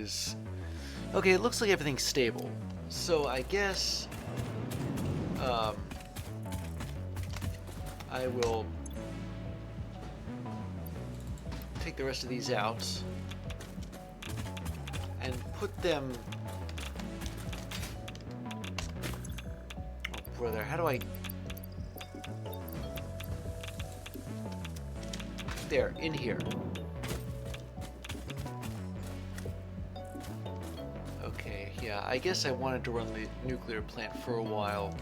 is... Okay, it looks like everything's stable. So I guess... I will take the rest of these out and put them... Oh, brother, how do I... There, in here. Okay, yeah, I guess I wanted to run the nuclear plant for a while.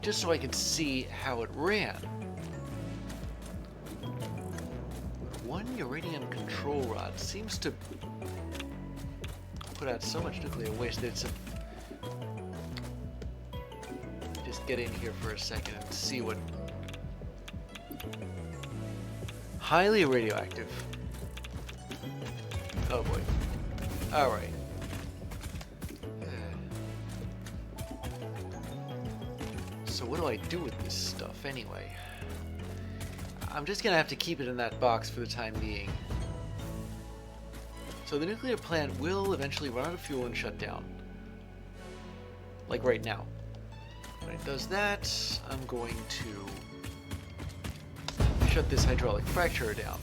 Just so I could see how it ran. One uranium control rod seems to put out so much nuclear waste that it's a... Just get in here for a second and see what... Highly radioactive. Oh boy. Alright. So what do I do with this stuff anyway? I'm just gonna have to keep it in that box for the time being. So the nuclear plant will eventually run out of fuel and shut down. Like right now. When it does that, I'm going to shut this hydraulic fracturer down.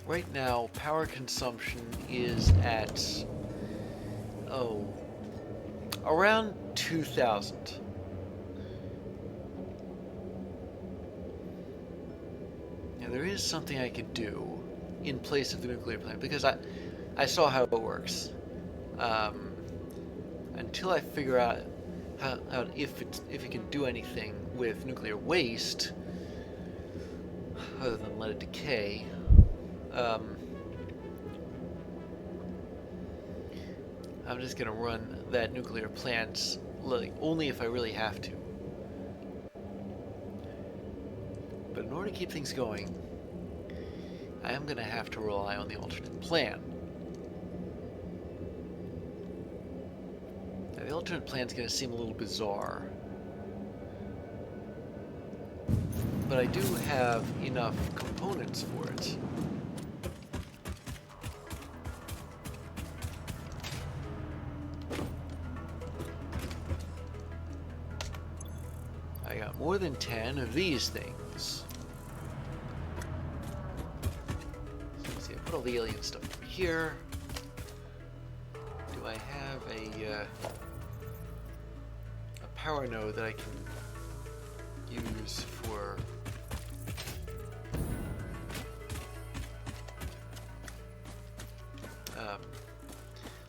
Right now, power consumption is at, around 2,000. Now there is something I could do in place of the nuclear plant, because I saw how it works. Until I figure out if it can do anything with nuclear waste, other than let it decay, I'm just gonna run that nuclear plant only if I really have to. But in order to keep things going, I am gonna have to rely on the alternate plan. Now, the alternate plan's gonna seem a little bizarre, but I do have enough components for it. I got more than 10 of these things. So let's see, I put all the alien stuff over here. Do I have a power node that I can use for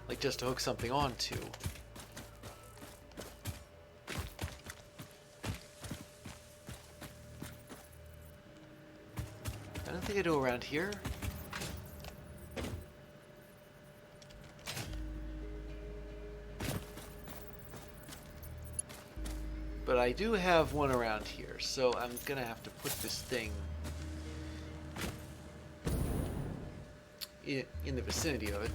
like just to hook something onto? I don't think I do around here. But I do have one around here, so I'm gonna have to put this thing in the vicinity of it.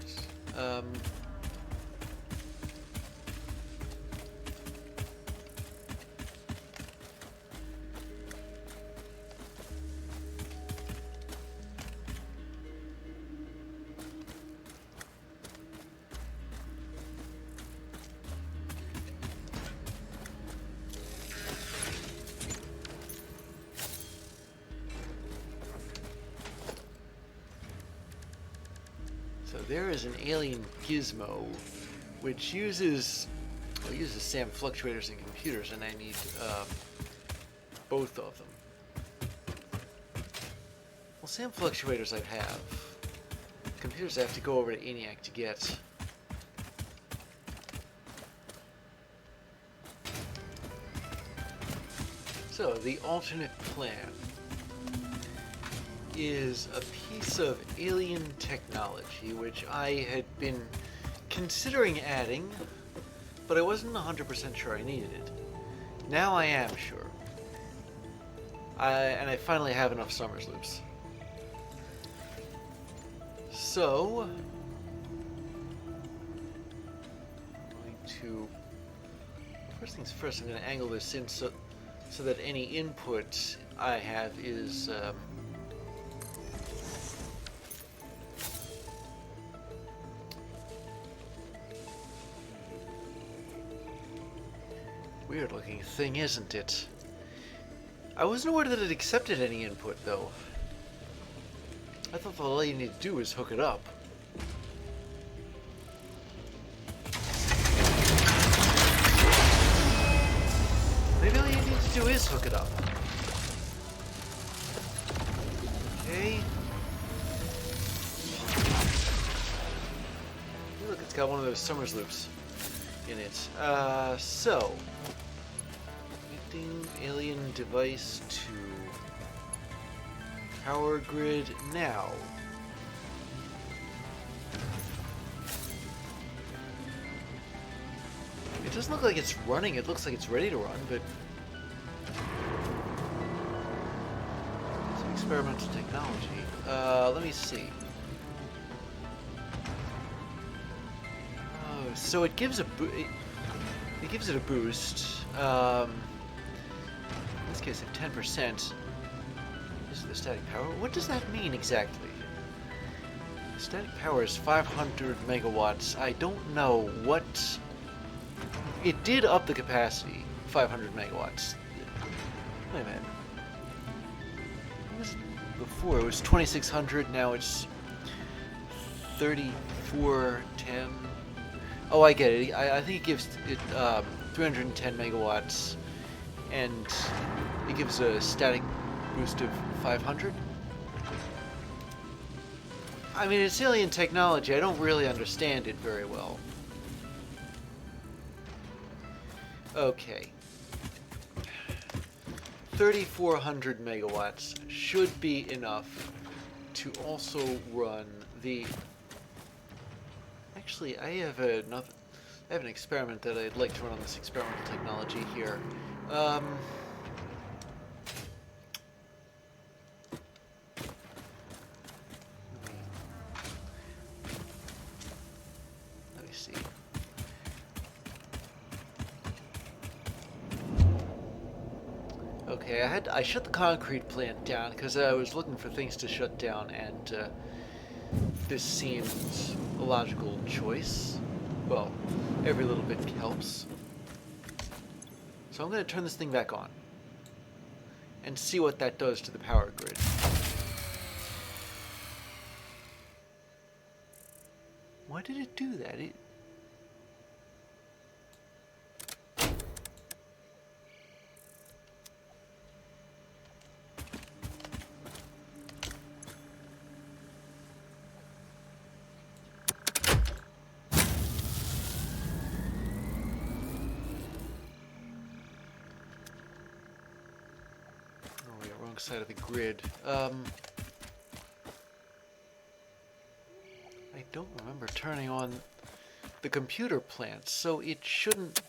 So there is an alien gizmo which uses SAM fluctuators and computers, and I need both of them. Well, SAM fluctuators I have. Computers I have to go over to ENIAC to get. So the alternate plan is a piece of alien technology which I had been considering adding, but I wasn't 100% sure I needed it. Now I am sure. And I finally have enough Summers loops. So, I'm going to, first things first, I'm going to angle this in so that any input I have is weird looking thing, isn't it? I wasn't aware that it accepted any input, though. I thought all you need to do was hook it up. Maybe all you need to do is hook it up. Okay. Look, it's got one of those Summers loops in it. So connecting alien device to power grid now. It doesn't look like it's running. It looks like it's ready to run, but it's experimental technology. Let me see. Oh, so it gives it gives it a boost. In this case, at 10%. This is the static power. What does that mean exactly? Static power is 500 megawatts. I don't know what. It did up the capacity, 500 megawatts. Wait a minute. What was it before? It was 2600. Now it's 3410. Oh, I get it. I think it gives it 310 megawatts, and it gives a static boost of 500. I mean, it's alien technology. I don't really understand it very well. Okay. 3,400 megawatts should be enough to also run the... Actually, I have an experiment that I'd like to run on this experimental technology here. Let me see. Okay, I shut the concrete plant down because I was looking for things to shut down, and this seemed a logical choice. Well, every little bit helps. So I'm going to turn this thing back on and see what that does to the power grid. Why did it do that? Side of the grid. I don't remember turning on the computer plant, so it shouldn't.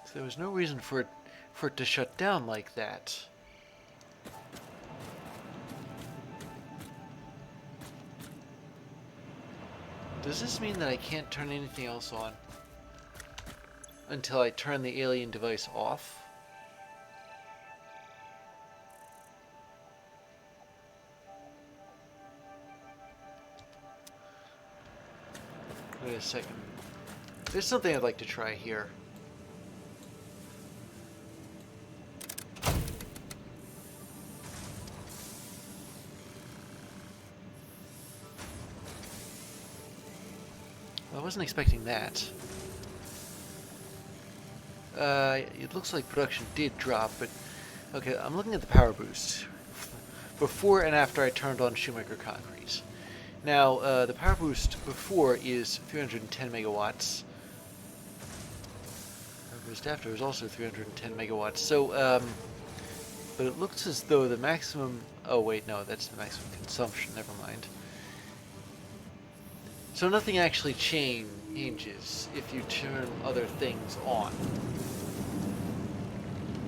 So there was no reason for it to shut down like that. Does this mean that I can't turn anything else on until I turn the alien device off? Wait a second. There's something I'd like to try here. I wasn't expecting that. It looks like production did drop, but okay, I'm looking at the power boost before and after I turned on Shoemaker Concrete. Now, the power boost before is 310 megawatts. Power boost after is also 310 megawatts. So, but it looks as though the maximum... Oh, wait, no, that's the maximum consumption. Never mind. So nothing actually changes if you turn other things on.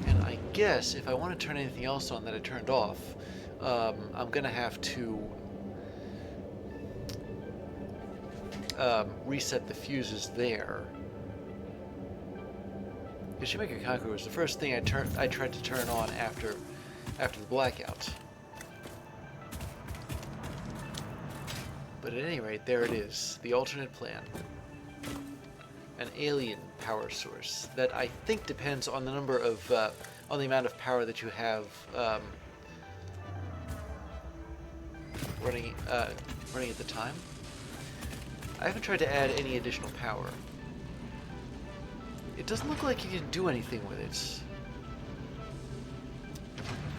And I guess if I want to turn anything else on that I turned off, I'm gonna have to reset the fuses there. Because Shoemaker Conqueror was the first thing I tried to turn on after the blackout. But at any rate, there it is, the alternate plan. An alien power source that I think depends on the number of, on the amount of power that you have running at the time. I haven't tried to add any additional power. It doesn't look like you can do anything with it,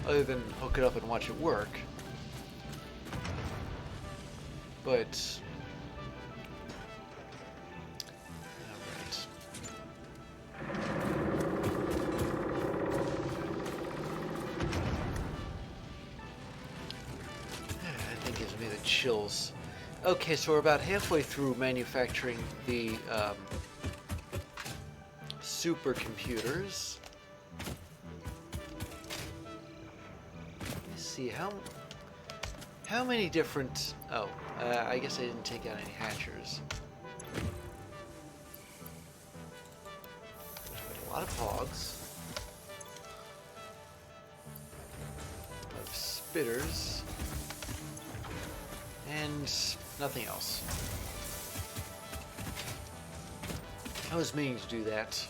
other than hook it up and watch it work. But alright. I think it gives me the chills. Okay, so we're about halfway through manufacturing the supercomputers. Let's see how many different. Oh, I guess I didn't take out any hatchers. A lot of hogs, of spitters, and nothing else. I was meaning to do that.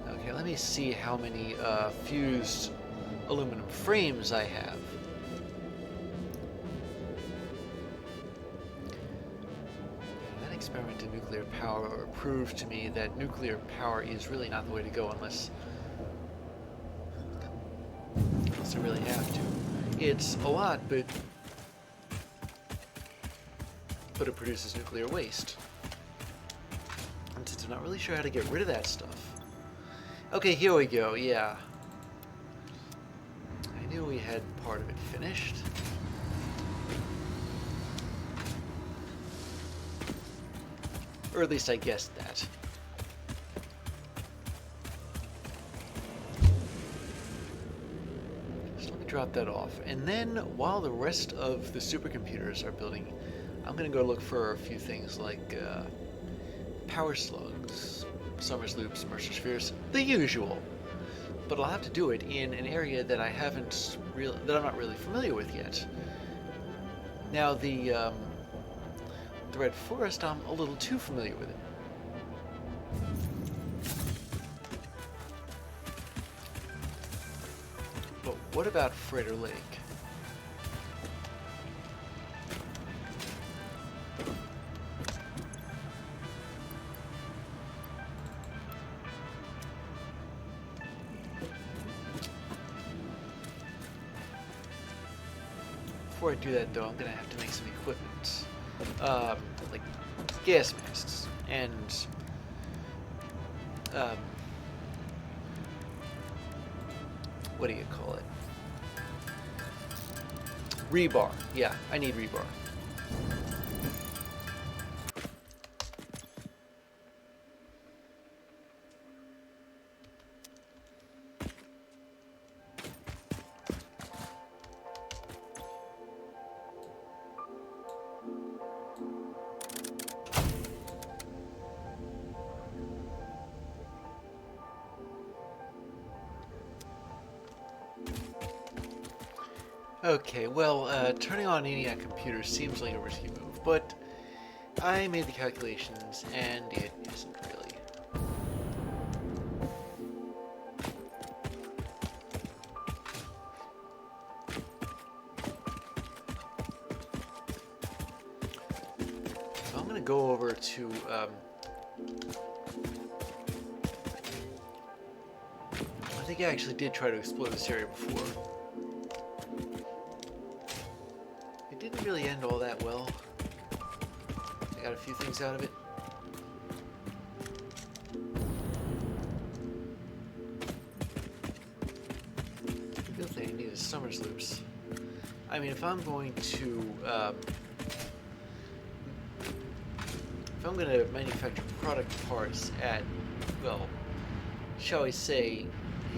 Okay, let me see how many fused aluminum frames I have. That experiment in nuclear power proved to me that nuclear power is really not the way to go unless I really have to. It's a lot, but it produces nuclear waste. And since I'm not really sure how to get rid of that stuff. Okay, here we go, yeah. I knew we had part of it finished. Or at least I guessed that. So let me drop that off. And then, while the rest of the supercomputers are building, I'm going to go look for a few things like power slugs, Summers loops, Mercer spheres, the usual. But I'll have to do it in an area that I'm not really familiar with yet. Now the Red Forest, I'm a little too familiar with it. But what about Freighter Lake? Before I do that, though, I'm going to have to make some equipment. Like gas masks and what do you call it? Rebar. Yeah, I need rebar. Okay, well, turning on ENIAC computers seems like a risky move, but I made the calculations, and it isn't really. So I'm going to go over to I think I actually did try to explore this area before. Didn't really end all that well. I got a few things out of it. The real thing I need is Summers loops. I mean, if I'm going to manufacture product parts at, well, shall we say,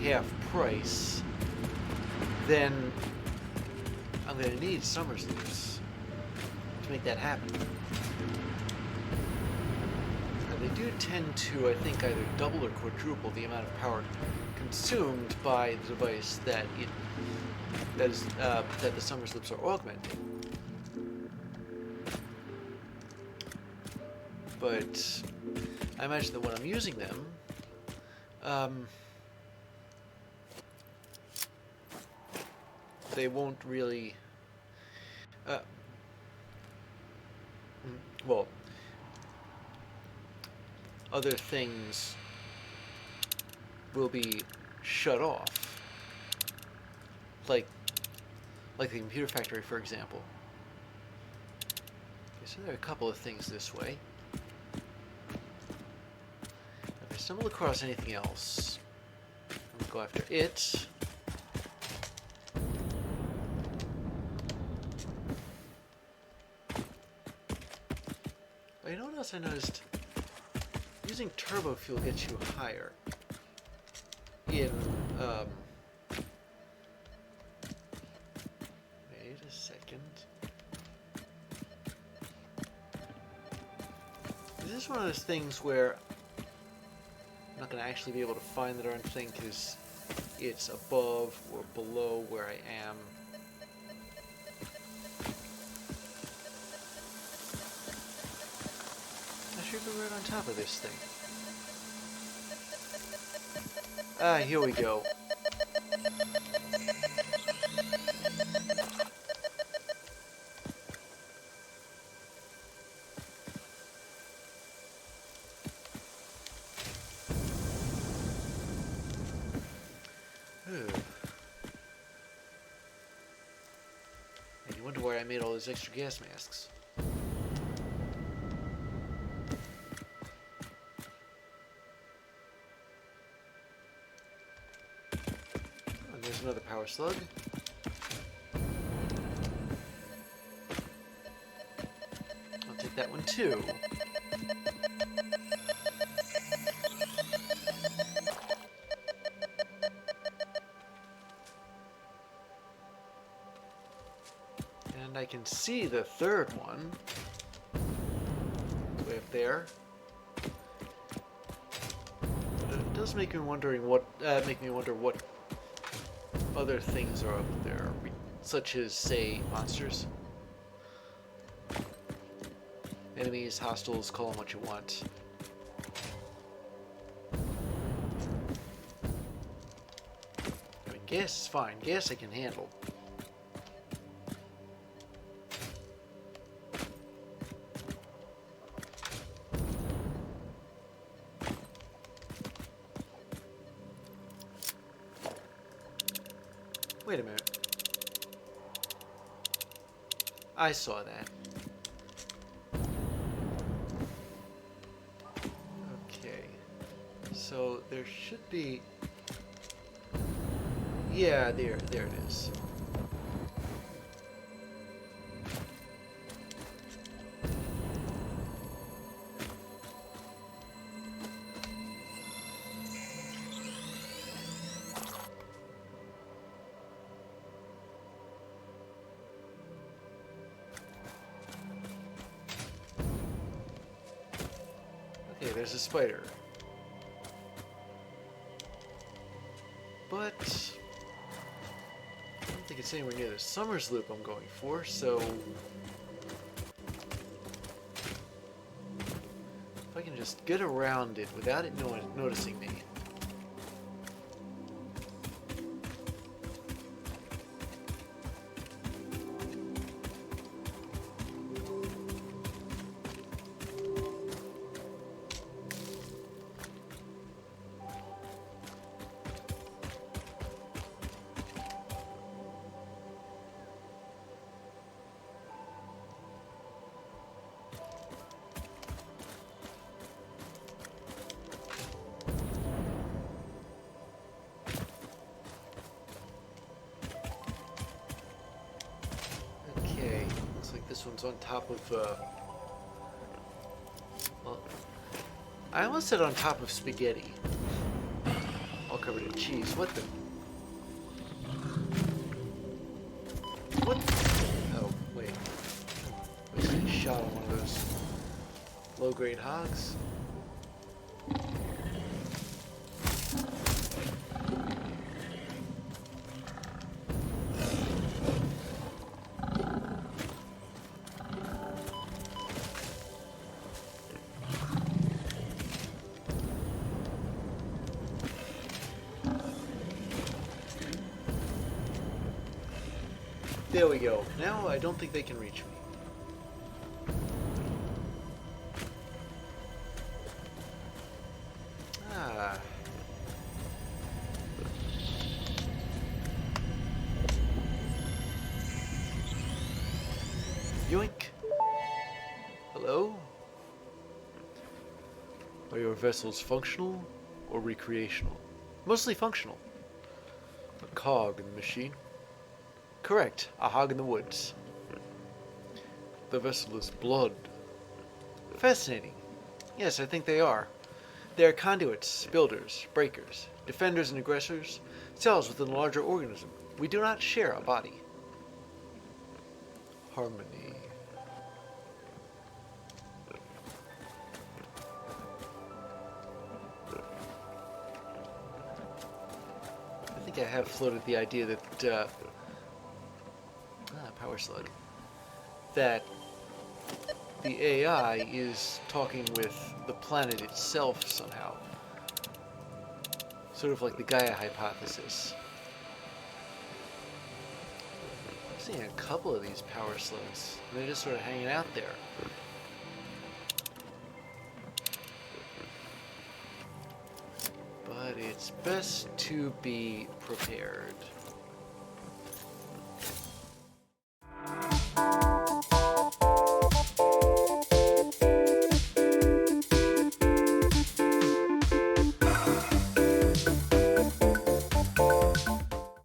half price, then I'm going to need Summers loops to make that happen. They do tend to, I think, either double or quadruple the amount of power consumed by the device that the Summers loops are augmenting. But I imagine that when I'm using them, they won't really. Well, other things will be shut off, like the computer factory, for example. Okay, so there are a couple of things this way. If I stumble across anything else, I'm gonna go after it. But you know what else I noticed? Using turbo fuel gets you higher in, wait a second. Is this one of those things where I'm not going to actually be able to find the darn thing because it's above or below where I am? I should be right on top of this thing. Ah, here we go. And you wonder why I made all those extra gas masks. There's another power slug. I'll take that one too. And I can see the third one. Way up there. But it does make me wonder what other things are up there, such as, say, monsters. Enemies, hostiles, call them what you want. I mean, gas is fine. Gas I can handle. Wait a minute. I saw that. Okay. So there should be... Yeah, there it is. Okay, there's a spider. But I don't think it's anywhere near the Summers loop I'm going for, so if I can just get around it without it noticing me. This one's on top of, well, I almost said on top of spaghetti. covered in cheese. What the? What? Oh, wait. Wasted a shot on one of those low-grade hogs. There we go. Now I don't think they can reach me. Ah. Yoink. Hello? Are your vessels functional or recreational? Mostly functional. A cog in the machine. Correct. A hog in the woods. The vessel is blood. Fascinating. Yes, I think they are. They are conduits, builders, breakers, defenders and aggressors, cells within a larger organism. We do not share a body. Harmony. I think I have floated the idea that power slug. That the AI is talking with the planet itself somehow. Sort of like the Gaia hypothesis. I'm seeing a couple of these power slugs. They're just sort of hanging out there. But it's best to be prepared.